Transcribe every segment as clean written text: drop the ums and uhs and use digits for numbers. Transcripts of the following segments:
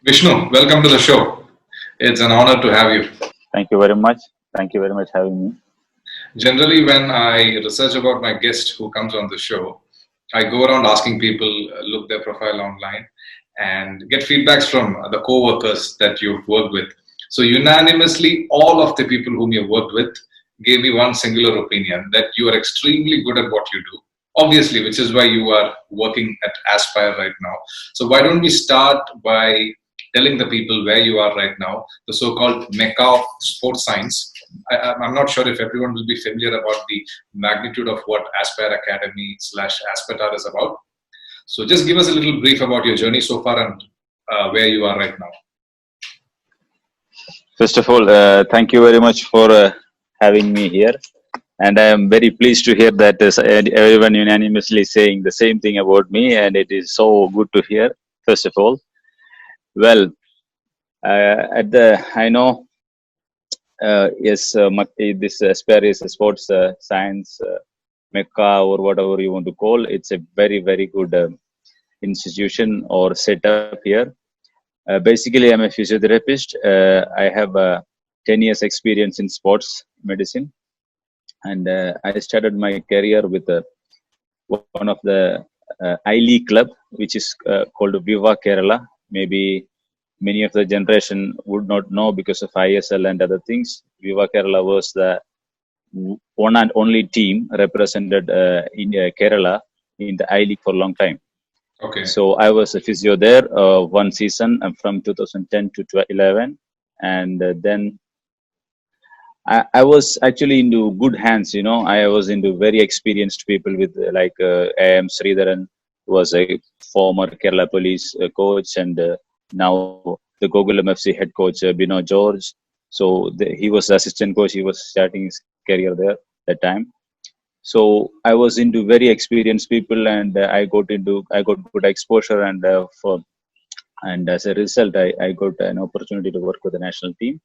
Vishnu, welcome to the show. It's an honor to have you. Thank you very much. Thank you very much having me. Generally, when I research about my guest who comes on the show, I go around asking people, look their profile online, and get feedbacks from the co-workers that you've worked with. So unanimously, all of the people whom you've worked with gave me one singular opinion that you are extremely good at what you do. Obviously, which is why you are working at Aspire right now. So why don't we start by telling the people where you are right now, the so-called Mecca of sports science. I'm not sure if everyone will be familiar about the magnitude of what Aspire Academy slash Aspetar is about. So just give us a little brief about your journey so far and where you are right now. First of all, thank you very much for having me here. And I am very pleased to hear that everyone unanimously saying the same thing about me, and it is so good to hear. First of all, well, I know yes, this Aspire is a sports science mecca or whatever you want to call. It's a very good institution or setup here. Basically, I'm a physiotherapist. I have 10 years experience in sports medicine, and I started my career with one of the I-League club, which is called Viva Kerala. Maybe many of the generation would not know because of ISL and other things. Viva Kerala was the one and only team represented in Kerala in the I-League for a long time. Okay. So I was a physio there one season from 2010 to 2011, and then I was actually into good hands. I was into very experienced people with like A.M. Sridharan, who was a former Kerala police coach, and now the Gokulam FC head coach Bino George. So he was the assistant coach. He was starting his career there that time. So I was into very experienced people, and I got good exposure, and as a result, I got an opportunity to work with the national team,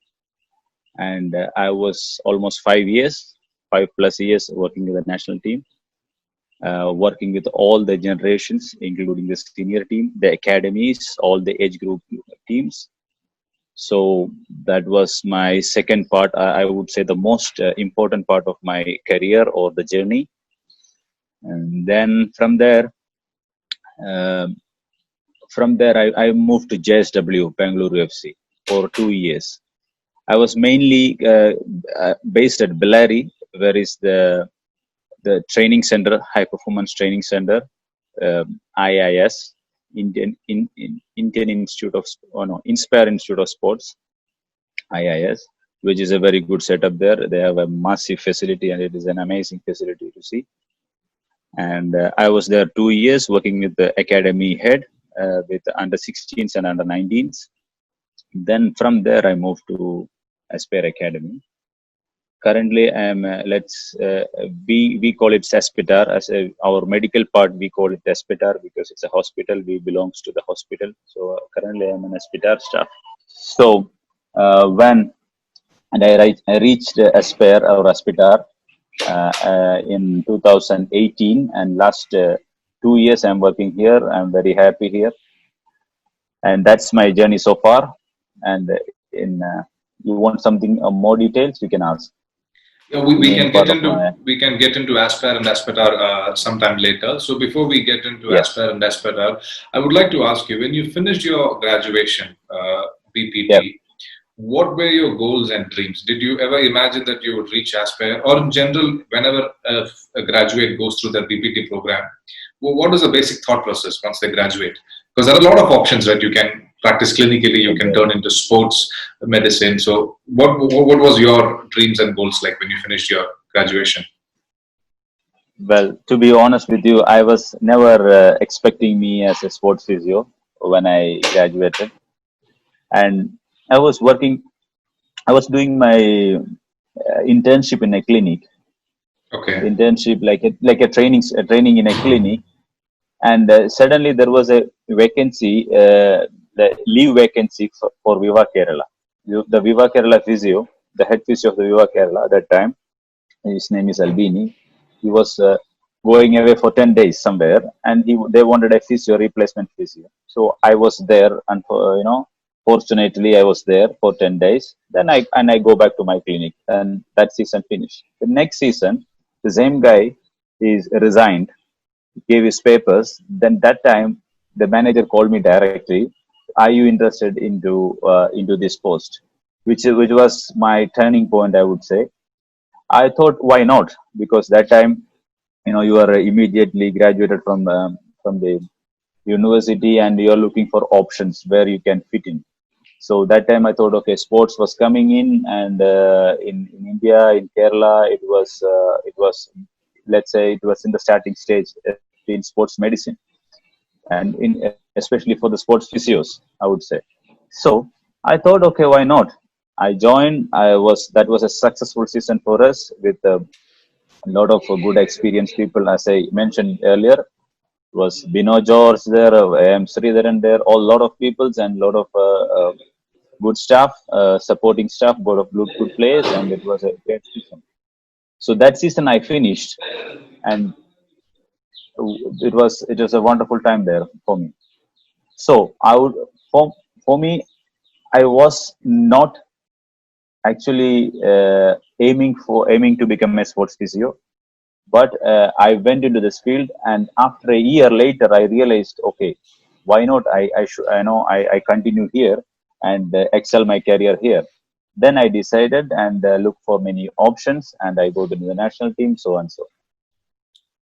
and I was almost 5 years, 5+ years working with the national team, working with all the generations, including the senior team, the academies, all the age group teams. So that was my second part. I would say the most important part of my career or the journey. And then uh, I moved to JSW, Bengaluru FC, for 2 years. I was mainly based at Bellary, where is the training center, high performance training center, IIS, Indian Institute of, oh no, Inspire Institute of Sports, IIS, which is a very good setup there. They have a massive facility, and it is an amazing facility to see. And I was there 2 years working with the academy head with under 16s and under 19s. Then from there, I moved to Aspire Academy. Currently, I am we call it Aspitar. Our medical part, we call it Aspitar because it's a hospital. We belongs to the hospital. So currently, I'm an Aspitar staff. So when and I reached Aspire or Aspitar in 2018, and last 2 years I'm working here. I'm very happy here, and that's my journey so far. And in you want something more details, you can ask. Yeah, The we main can get part of into my we can get into Aspire and Aspetar sometime later. So before we get into yeah Aspire and Aspetar, I would like to ask you: when you finished your graduation, yeah. BPT, what were your goals and dreams? Did you ever imagine that you would reach Aspire, or in general, whenever a graduate goes through the BPT program, what is the basic thought process once they graduate? Because there are a lot of options, right? You can practice clinically, you can turn Exactly. into sports medicine. So, what was your dreams and goals like when you finished your graduation? Well, to be honest with you, I was never expecting me as a sports physio when I graduated, and I was working. I was doing my internship in a clinic, Okay. internship like a training in a clinic, and suddenly there was a vacancy, the leave vacancy for Viva Kerala. The Viva Kerala physio, the head physio of the Viva Kerala at that time, his name is Albini. He was going away for 10 days somewhere, and they wanted a physio replacement physio. So I was there, and Fortunately, I was there for 10 days. Then I go back to my clinic. And that season finished. The next season, the same guy is resigned, gave his papers. Then that time, the manager called me directly. Are you interested into this post? Which was my turning point, I would say. I thought, why not? Because that time, you are immediately graduated from the university, and you are looking for options where you can fit in. So that time I thought, okay, sports was coming in, and in India, in Kerala, it was, let's say, it was in the starting stage in sports medicine, and especially for the sports physios, I would say. So I thought, okay, why not? I joined. That was a successful season for us with a lot of good experienced people, as I mentioned earlier. Was Bino George there, M. Sridharan there, a lot of peoples and a lot of good staff, supporting staff, good players, and it was a great season. So that season I finished, and it was a wonderful time there for me. So I would for me, I was not actually aiming to become a sports physio, but I went into this field, and after a year later I realized, okay, why not, I should, I continue here and excel my career here. Then I decided and look for many options, and I go to the national team, so and so.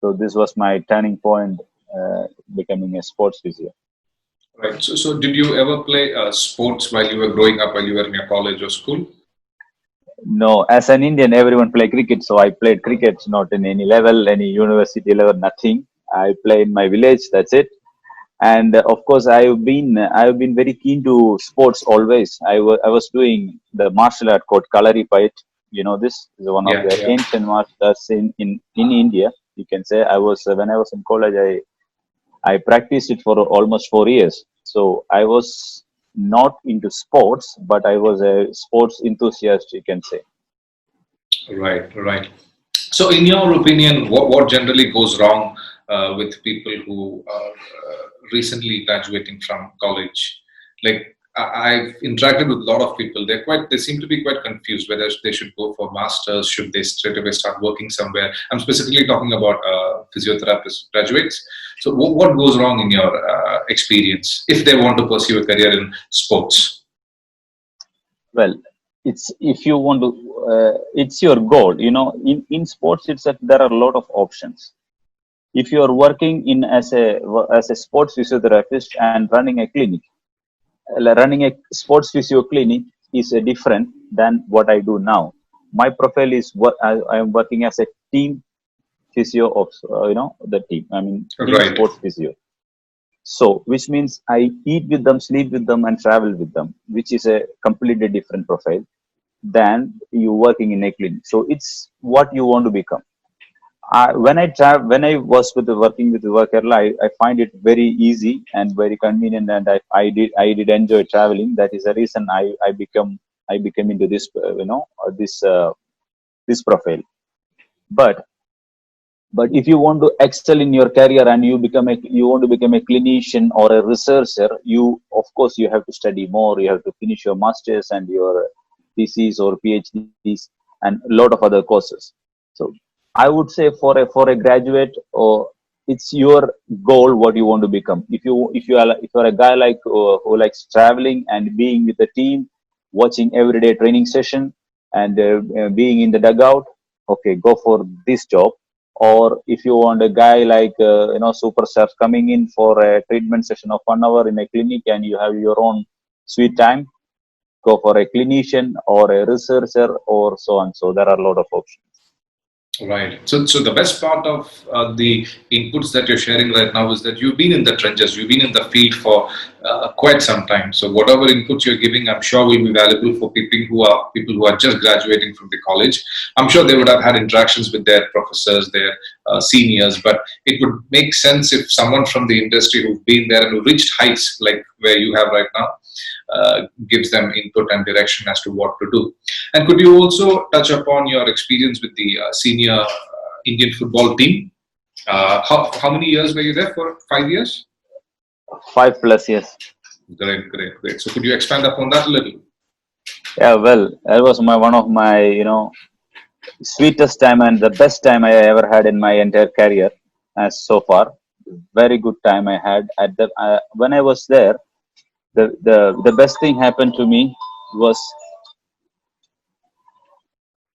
So this was my turning point, becoming a sports physio. Right. So did you ever play sports while you were growing up, while you were in your college or school? No, as an Indian, everyone play cricket, so I played cricket, not in any level, any university level, nothing. I play in my village, that's it. And of course, I've been very keen to sports always. I was doing the martial art called Kalari Fight. This is one of Yeah, the yeah. ancient martial arts in India. You can say I was when I was in college. I practiced it for almost 4 years. So I was not into sports, but I was a sports enthusiast, you can say. Right, right. So, in your opinion, what generally goes wrong with people who are recently graduating from college? Like, I've interacted with a lot of people. They seem to be quite confused whether they should go for masters, should they straight away start working somewhere. I'm specifically talking about physiotherapist graduates. So, what goes wrong in your experience if they want to pursue a career in sports? Well, it's if you want to, it's your goal. In sports, there are a lot of options. If you are working in as a sports physiotherapist and running a clinic, running a sports physio clinic is different than what I do now. My profile is what I am working as a team physio of the team. I mean, team Right, sports physio. So, which means I eat with them, sleep with them, and travel with them, which is a completely different profile than you working in a clinic. So, it's what you want to become. When I was working with the worker, I find it very easy and very convenient, and I did enjoy traveling. That is the reason I became into this profile. But if you want to excel in your career and you want to become a clinician or a researcher, you of course you have to study more. You have to finish your masters and your theses or PhDs and a lot of other courses. So I would say for a graduate, or it's your goal what you want to become. If you're a guy like who likes traveling and being with the team, watching everyday training session, and being in the dugout, okay, go for this job. Or if you want a guy like superstars coming in for a treatment session of 1 hour in a clinic, and you have your own sweet time, go for a clinician or a researcher or so on. So there are a lot of options. right. So the best part of the inputs that you're sharing right now is that you've been in the trenches, you've been in the field for quite some time. So whatever inputs you're giving, I'm sure will be valuable for people who are just graduating from the college. I'm sure they would have had interactions with their professors, their seniors, but it would make sense if someone from the industry who've been there and who reached heights like where you have right now gives them input and direction as to what to do. And could you also touch upon your experience with the senior Indian football team? How many years were you there for? 5 years? 5 plus years. Great, great, great. So could you expand upon that a little? Yeah, well, that was my one of my sweetest time and the best time I ever had in my entire career as so far. Very good time I had at the when I was there. The best thing happened to me was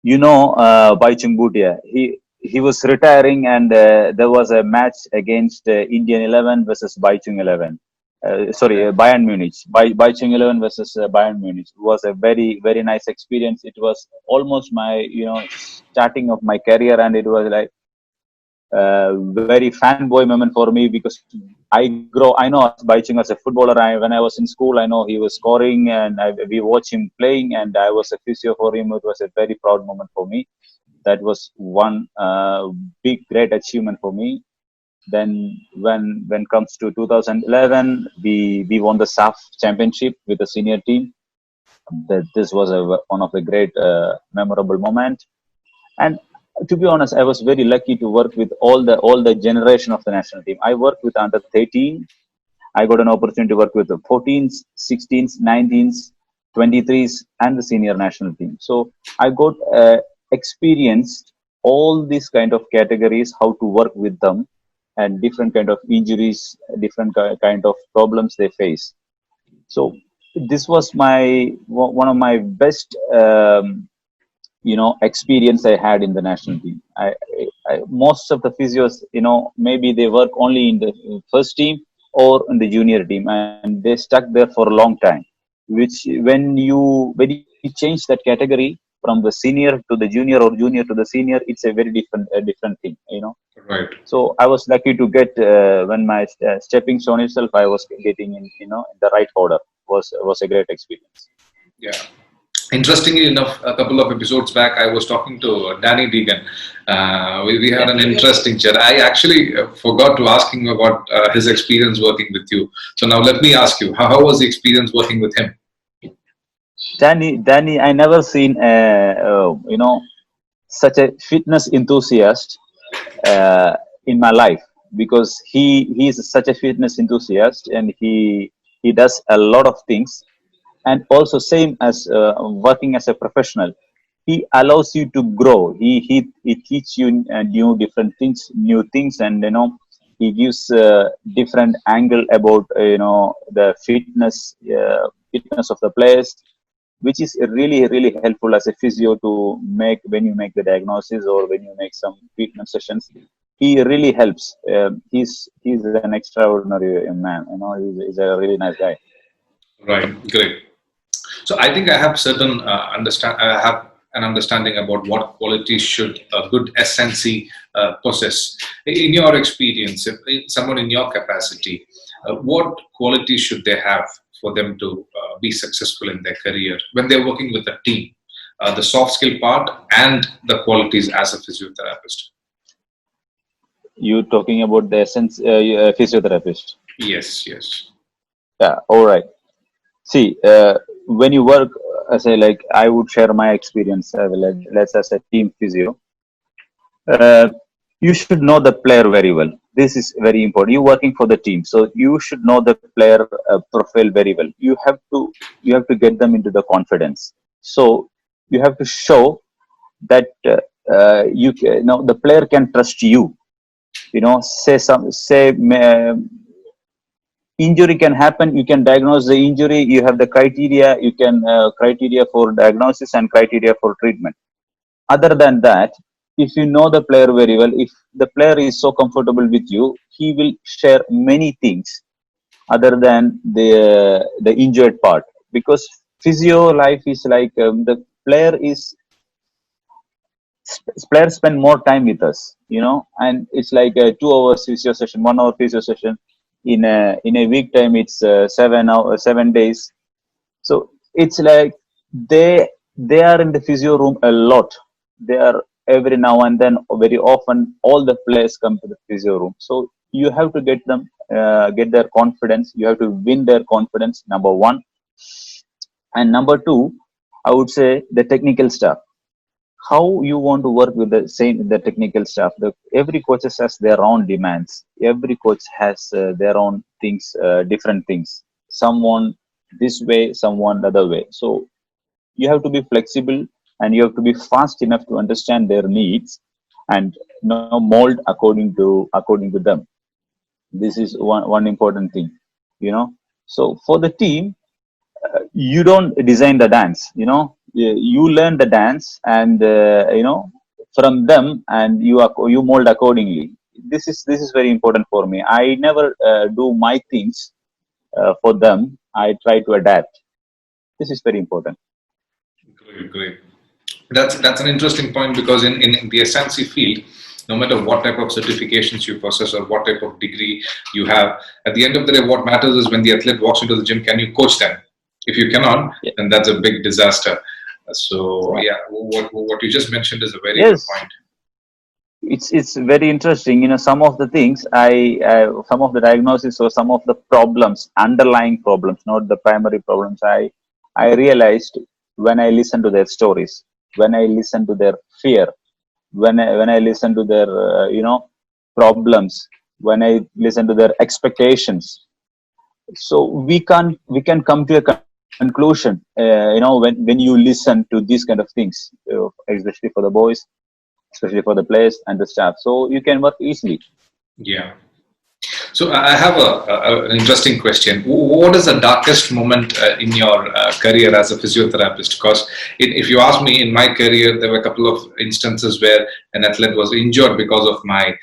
Baichung Bhutia. He was retiring, and there was a match against Indian 11 versus Baichung 11. Sorry, Okay. Bayern Munich. Baichung 11 versus Bayern Munich. It was a very nice experience. It was almost my starting of my career, and it was like very fanboy moment for me because I know Baichung as a footballer. When I was in school, I know he was scoring, and we watched him playing, and I was a physio for him. It was a very proud moment for me. That was one big great achievement for me. Then when comes to 2011, we won the SAF championship with the senior team. This was one of the great memorable moment. And to be honest, I was very lucky to work with all the generation of the national team. I worked with under 13. I got an opportunity to work with the 14s, 16s, 19s, 23s, and the senior national team. So I got experienced all these kind of categories, how to work with them, and different kind of injuries, different kind of problems they face. So this was one of my best experience I had in the national team. Most of the physios, maybe they work only in the first team or in the junior team, and they stuck there for a long time. Which when you change that category from the senior to the junior or junior to the senior, it's a very different thing. Right. So I was lucky to get when my stepping stone itself, I was getting in the right order. Was a great experience. Yeah. Interestingly enough, a couple of episodes back, I was talking to Danny Deegan. We had an interesting chat. I actually forgot to ask him about his experience working with you. So now let me ask you, how was the experience working with him? Danny, I never seen such a fitness enthusiast in my life because he is such a fitness enthusiast and he does a lot of things and also same as working as a professional. He allows you to grow. He teach you new things, and he gives different angle about the fitness of the players, which is really helpful as a physio to make when you make the diagnosis or when you make some treatment sessions. He really helps. He's an extraordinary man. He's a really nice guy. Right, great. So I think I have certain understand. I have an understanding about what qualities should a good SNC possess. In your experience, if someone in your capacity, what qualities should they have for them to be successful in their career when they're working with a team? The soft skill part and the qualities as a physiotherapist. You talking about the essence physiotherapist? Yes, yes. Yeah. All right. See, when you work, as I would share my experience. Let's as a team physio, uh, you should know the player very well. This is very important. You're working for the team, so you should know the player profile very well. You have to get them into the confidence. So you have to show that the player can trust you. Say injury can happen, you can diagnose the injury, you have the criteria, you can criteria for diagnosis and criteria for treatment. Other than that, if you know the player very well, if the player is so comfortable with you, he will share many things other than the injured part, because physio life is like the player is players spend more time with us, and it's like a 2 hours physio session, 1 hour physio session. In a week time, it's 7 hours, 7 days. So it's like they are in the physio room a lot. They are every now and then, very often, all the players come to the physio room. So you have to get them, get their confidence. You have to win their confidence. Number one, and number two, I would say the technical staff. How you want to work with the technical staff. Every coach has their own demands. Every coach has their own things, different things. someone this way, someone the other way. So you have to be flexible, and you have to be fast enough to understand their needs, and mold according to them. This is one important thing, you know. So for the team, you don't design the dance, you learn the dance, and from them, and you mold accordingly. This is very important for me. I never do my things for them. I try to adapt. This is very important. Great, great. That's an interesting point because in the SNC field, no matter what type of certifications you possess or what type of degree you have, at the end of the day, what matters is when the athlete walks into the gym, can you coach them? If you cannot, Yeah. then that's a big disaster. So Yeah. yeah, what you just mentioned is a very good Yes, point. it's very interesting. Some of the things some of the diagnosis, or some of the problems, underlying problems, not the primary problems, I realized when I listen to their stories, when I listen to their fear, when I listen to their problems, when I listen to their expectations. So we can come to a conclusion, when you listen to these kind of things, especially for the boys, especially for the players and the staff. So you can work easily. Yeah. So I have an interesting question. What is the darkest moment in your career as a physiotherapist? Because if you ask me, in my career, there were a couple of instances where an athlete was injured because of my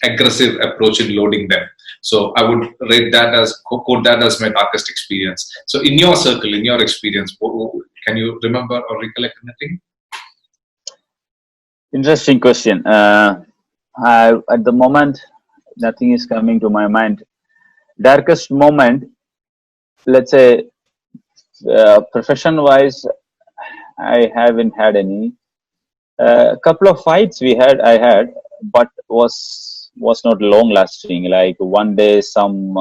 aggressive approach in loading them. So I would rate that as, quote that as my darkest experience. So in your circle, in your experience, can you remember or recollect anything? Interesting question. At the moment, nothing is coming to my mind. Darkest moment, let's say, profession wise, I haven't had any. A couple of fights I had, but was not long lasting. Like one day, some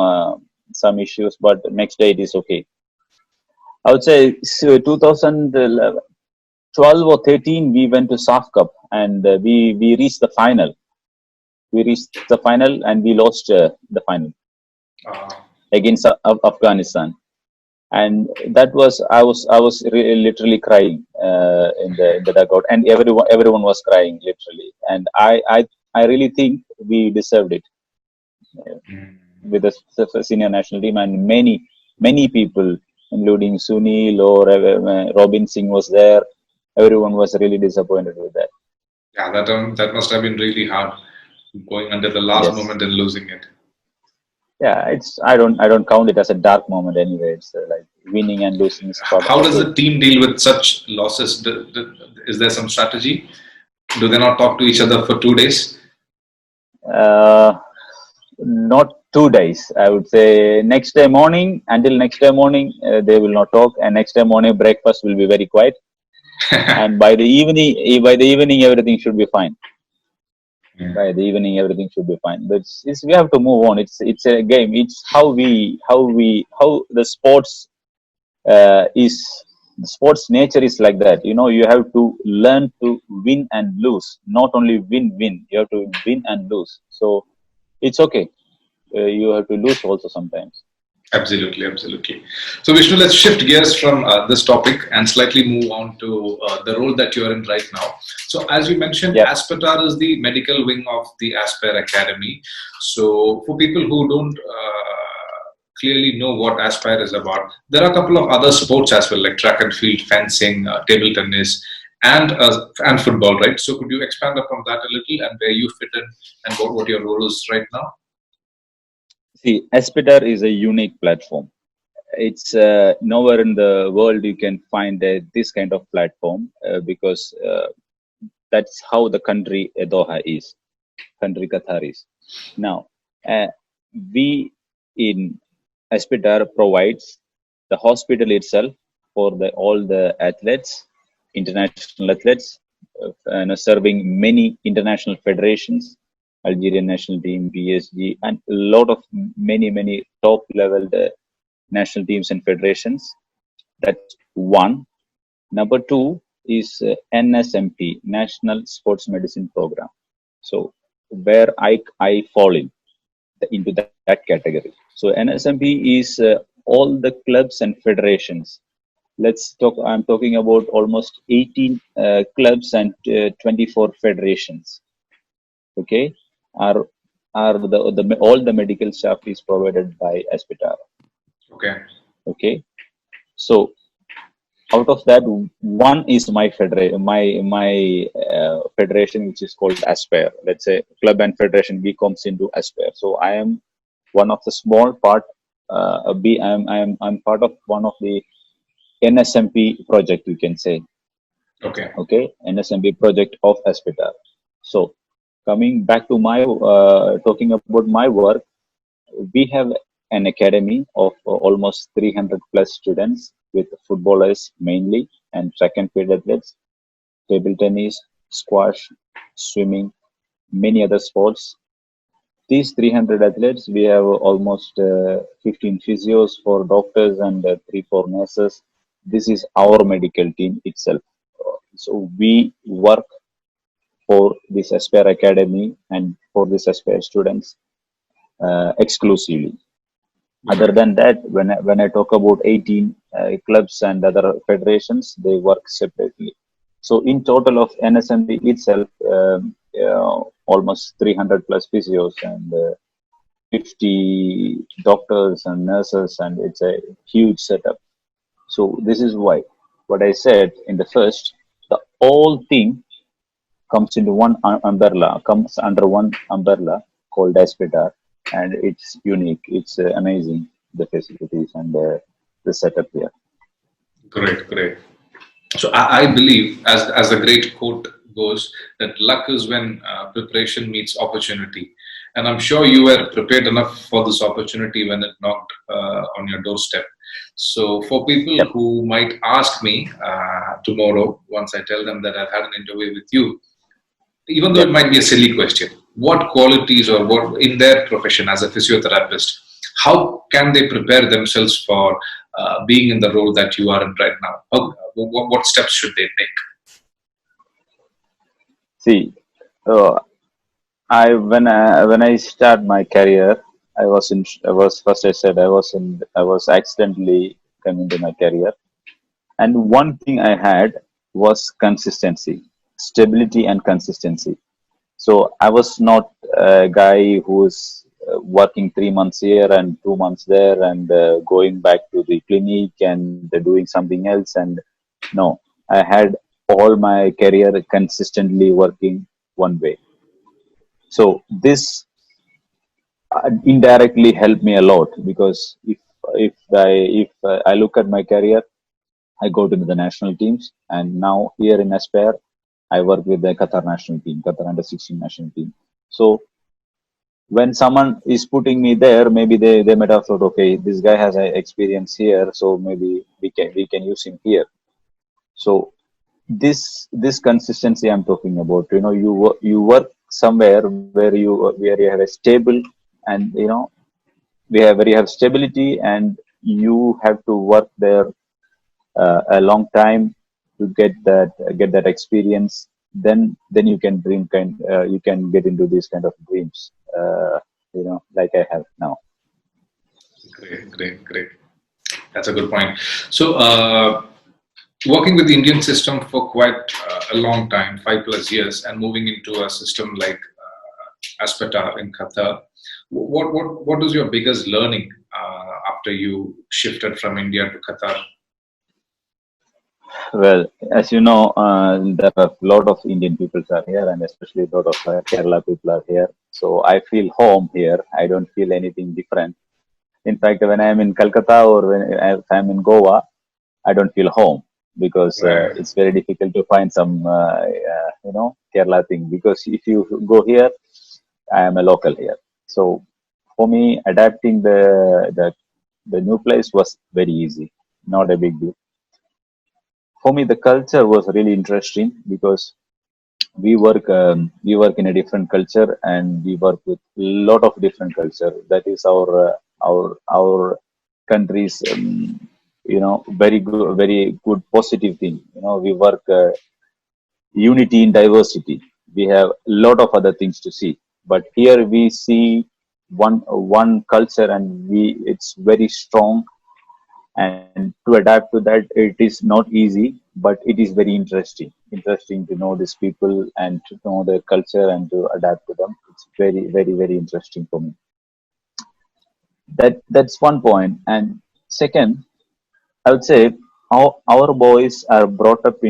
issues, but next day it is okay. I would say 2012 or 13, we went to SAF Cup, and we reached the final. We reached the final, and we lost the final Uh, against Afghanistan. And that was I was literally crying in the dugout, and everyone was crying literally. And I really think we deserved it with the senior national team, and many people, including Sunil or Robin Singh was there. Everyone was really disappointed with that. yeah, that must have been really hard, going under the last Yes. moment and losing it. Yeah, I don't count it as a dark moment anyway. It's like winning and losing is part of How the does game. the team deal with such losses? Is there some strategy? Do they not talk to each other for 2 days? Uh, Not 2 days. I would say next day morning, until next day morning, they will not talk, and next day morning breakfast will be very quiet, and by the evening everything should be fine. Yeah. By the evening everything should be fine. But we have to move on. It's a game. It's how the sports is. The sports nature is like that. You have to learn to win and lose. Not only win. You have to win and lose. So it's okay. You have to lose also sometimes. Absolutely, absolutely. So, Vishnu, let's shift gears from this topic and slightly move on to the role that you're in right now. So, as you mentioned, Yeah. Aspetar is the medical wing of the Aspire Academy. So, for people who don't clearly know what Aspire is about, there are a couple of other sports as well, like track and field, fencing, table tennis, and football, right? So, could you expand upon that a little and where you fit in and what your role is right now? See, Espeter is a unique platform. It's nowhere in the world you can find this kind of platform, because that's how the country Doha is, country Qatar is. Now, uh, we in Espeter provides the hospital itself for all the athletes, international athletes, serving many international federations, Algerian national team, PSG, and a lot of many top level national teams and federations. That's one. Number two is NSMP, National Sports Medicine Program. So where I fall into that category. So NSMP is all the clubs and federations. Let's talk. I'm talking about almost 18 clubs and 24 federations. Okay, are the all the medical staff is provided by Hospital. Okay. Okay, so out of that, one is my federation, which is called Aspire. Let's say club and federation B comes into Aspire. So I am one of the small part. I'm part of one of the NSMP project, you can say. Okay. Okay, NSMP project of Hospital. So coming back to my talking about my work, we have an academy of almost 300 plus students with footballers mainly and track and field athletes, table tennis, squash, swimming, many other sports. These 300 athletes, we have almost 15 physios, 4 doctors, and 3 4 nurses. This is our medical team itself. So we work for this Aspire Academy and for this Aspire students exclusively. Other Great. than that, when I talk about 18 clubs and other federations, they work separately. So in total of NSMB itself, almost 300 plus physios and 50 doctors and nurses, and it's a huge setup. So this is why what I said in the first, the whole thing comes into one umbrella, comes under one umbrella called Aspitar, and it's unique. It's amazing, the facilities and the setup here. Great. Great. So I believe, as the great quote goes, that luck is when preparation meets opportunity. And I'm sure you were prepared enough for this opportunity when it knocked on your doorstep. So for people Yep. who might ask me tomorrow, once I tell them that I've had an interview with you, even though it Yep. might be a silly question, what qualities or what in their profession as a physiotherapist, how can they prepare themselves for being in the role that you are in right now? What steps should they take? See, when I start my career, I was first I said I was accidentally coming to my career, and one thing I had was consistency, stability, and consistency. So I was not a guy who's working 3 months here and 2 months there and going back to the clinic and doing something else. And no, I had all my career consistently working one way. So this indirectly helped me a lot because if I look at my career, I go to the national teams, and now here in Aspire, I work with the Qatar national team, Qatar under 16 national team. So when someone is putting me there, maybe they might have thought, okay, this guy has a experience here, so maybe we can use him here. So this consistency I'm talking about, you work somewhere where you have a stable, and where you have stability, and you have to work there a long time to get that experience. Then you can you can get into these kind of dreams, like I have now. Great, great, great. That's a good point. So, working with the Indian system for quite a long time, 5+ years, and moving into a system like Aspetar in Qatar, what is your biggest learning after you shifted from India to Qatar? Well, as you know, there are a lot of Indian people are here, and especially a lot of Kerala people are here. So I feel home here. I don't feel anything different. In fact, when I'm in Calcutta or if I'm in Goa, I don't feel home because Right. it's very difficult to find some, Kerala thing. Because if you go here, I am a local here. So for me, adapting the new place was very easy, not a big deal. For me, the culture was really interesting because we work in a different culture, and we work with a lot of different culture. That is our country's very good positive thing. We work unity in diversity. We have a lot of other things to see, but here we see one culture, and we it's very strong, and to adapt to that, it is not easy, but it is very interesting to know these people and to know their culture and to adapt to them. It's very, very, very interesting for me. That's one point. And second, I would say our boys are brought up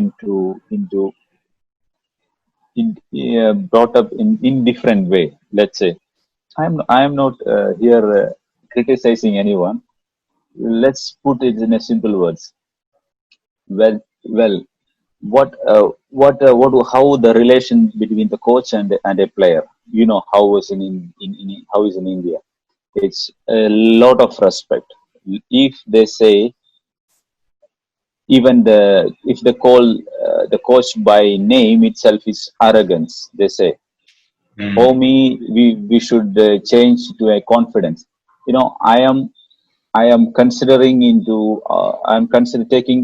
brought up in different way. Let's say I am not here criticizing anyone. Let's put it in a simple words. Well, what how the relation between the coach and a player. You know how is in how is in India. It's a lot of respect. If they say, even the if they call the coach by name itself is arrogance, they say. For Mm. me, we should change to a confidence. You know, I am considering into I'm consider taking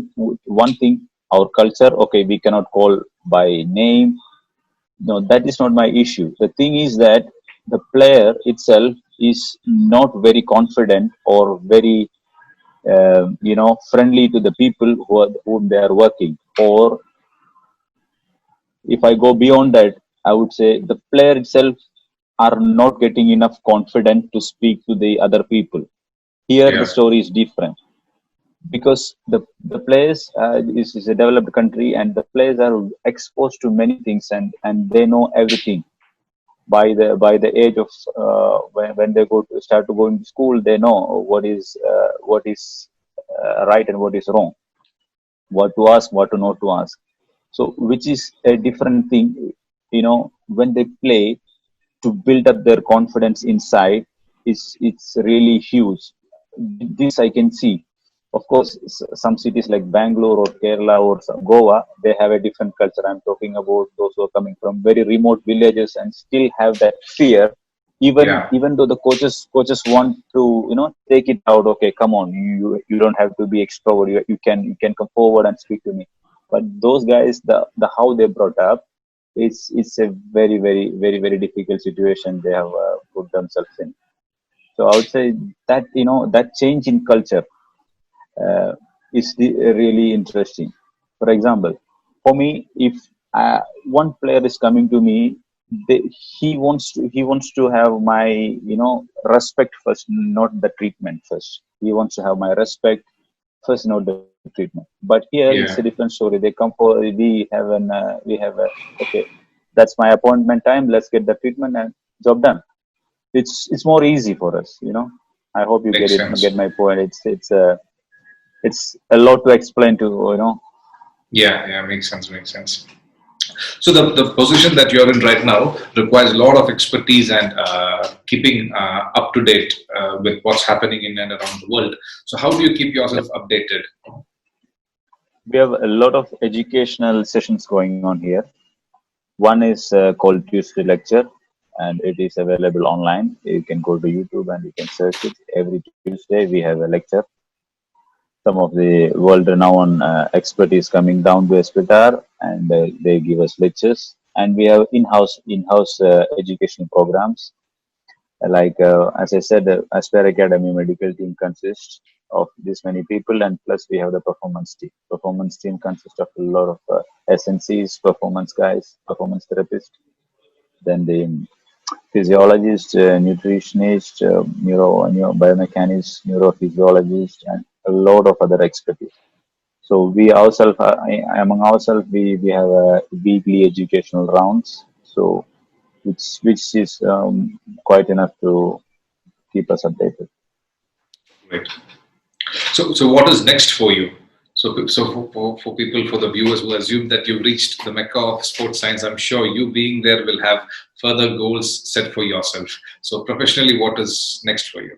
one thing, our culture. Okay, we cannot call by name. No, that is not my issue. The thing is that the player itself is not very confident or very friendly to the people whom they are working. Or if I go beyond that, I would say the player itself are not getting enough confident to speak to the other people. Here the Yeah. story is different, because the players is a developed country, and the players are exposed to many things, and they know everything. By the age of when they start to go into school, they know what is right and what is wrong, what to ask, what to not to ask. So which is a different thing. When they play, to build up their confidence inside, it's really huge. This I can see. Of course, some cities like Bangalore or Kerala or Goa, they have a different culture. I'm talking about those who are coming from very remote villages and still have that fear. Yeah. Even though the coaches want to take it out. Okay, come on, you don't have to be extrovert. You can come forward and speak to me. But those guys, the how they brought up, it's a very, very, very, very difficult situation they have put themselves in. So I would say that that change in culture uh, is really interesting. For example, for me, if one player is coming to me, they, he wants to have my respect first, not the treatment first. He wants to have my respect first, not the treatment. But here it's a Yeah. different story. They come for, we have a okay, that's my appointment time. Let's get the treatment and job done. It's more easy for us. I hope you Makes get sense. my point. It's a lot to explain to. Yeah. Yeah. Makes sense. Makes sense. So the position that you're in right now requires a lot of expertise and keeping up to date with what's happening in and around the world. So how do you keep Yep. yourself updated? We have a lot of educational sessions going on here. One is called Tuesday Lecture, and it is available online. You can go to YouTube and you can search it. Every Tuesday, we have a lecture. Some of the world-renowned expertise coming down to Qatar, and they give us lectures. And we have in-house educational programs. Like as I said, the Aspire Academy medical team consists of this many people, and plus we have the performance team. Performance team consists of a lot of SNCs, performance guys, performance therapists, then the physiologist, nutritionist, biomechanist, neurophysiologist, and a lot of other expertise. So we ourselves, among ourselves, we have weekly educational rounds. So which is quite enough to keep us updated. Right. So what is next for you? So for people, for the viewers who assume that you've reached the mecca of sports science, I'm sure you being there will have further goals set for yourself. So professionally, what is next for you?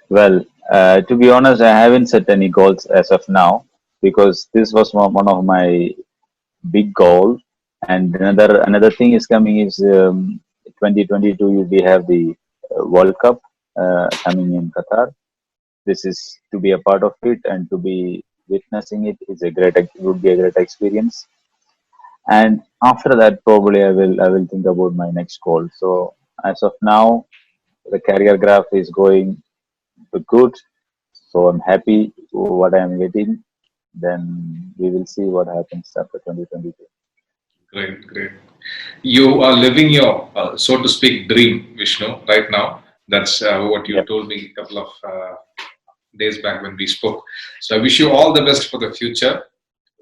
Well, to be honest, I haven't set any goals as of now, because this was one of my big goal. And another thing is coming is 2022. We have the World Cup coming in Qatar. This is to be a part of it, and to be witnessing it is a would be a great experience. And after that, probably I will think about my next goal. So as of now, the career graph is going good. So I'm happy what I'm getting. Then we will see what happens after 2022. Great, great. You are living your, so to speak, dream, Vishnu, right now. That's what you Yep. told me a couple of days back when we spoke. So I wish you all the best for the future.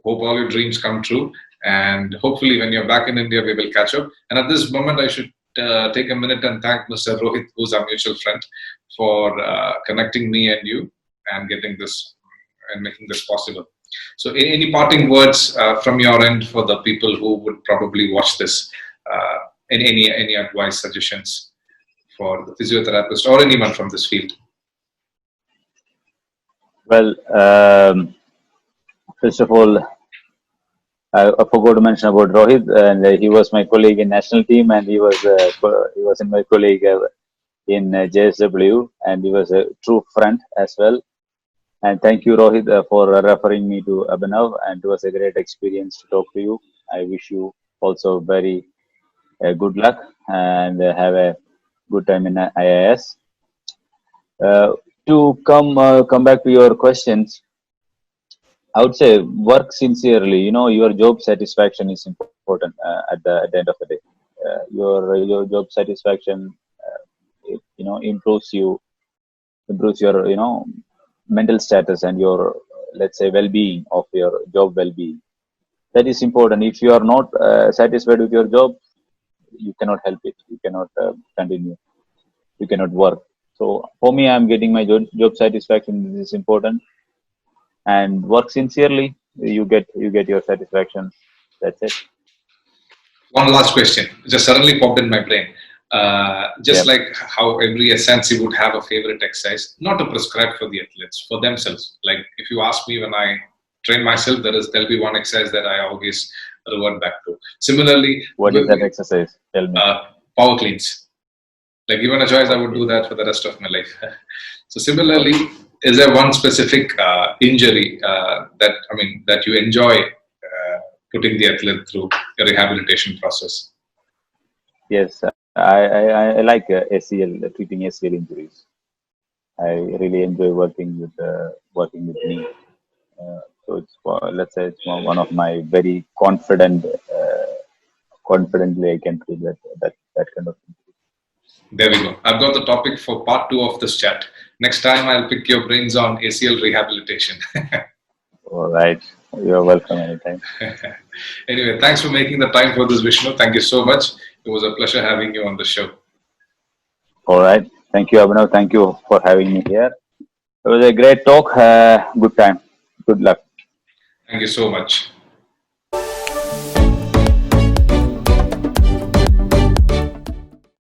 Hope all your dreams come true. And hopefully, when you're back in India, we will catch up. And at this moment, I should take a minute and thank Mr. Rohit, who's our mutual friend, for connecting me and you and getting this and making this possible. So, any parting words from your end for the people who would probably watch this? And any advice, suggestions for the physiotherapist or anyone from this field? Well, first of all, I forgot to mention about Rohit, and he was my colleague in national team, and he was my colleague in JSW, and he was a true friend as well. And thank you, Rohit, for referring me to Abhinav, and it was a great experience to talk to you. I wish you also very good luck and have a good time in IIS. Uh, to come back to your questions, I would say work sincerely. You know, your job satisfaction is important at the end of the day. Your job satisfaction, improves your mental status and your, let's say, well-being of your job well-being. That is important. If you are not satisfied with your job, you cannot help it. You cannot continue. You cannot work. So for me, I'm getting my job satisfaction. This is important, and work sincerely. You get your satisfaction. That's it. One last question, just suddenly popped in my brain. Just Yep. like how every SNC would have a favorite exercise, not to prescribe for the athletes, for themselves. Like if you ask me when I train myself, there'll be one exercise that I always revert back to. Similarly, What is that exercise? Tell me. power cleans. Like given a choice, I would do that for the rest of my life. So similarly, is there one specific injury that you enjoy putting the athlete through a rehabilitation process? Yes, I like ACL, treating ACL injuries. I really enjoy working with me. So it's let's say it's one of my very confidently I can treat that kind of thing. There we go. I've got the topic for part two of this chat. Next time, I'll pick your brains on ACL rehabilitation. All right, you're welcome anytime. Anyway, thanks for making the time for this, Vishnu. Thank you so much. It was a pleasure having you on the show. All right, thank you, Abhinav. Thank you for having me here. It was a great talk. Good time. Good luck. Thank you so much.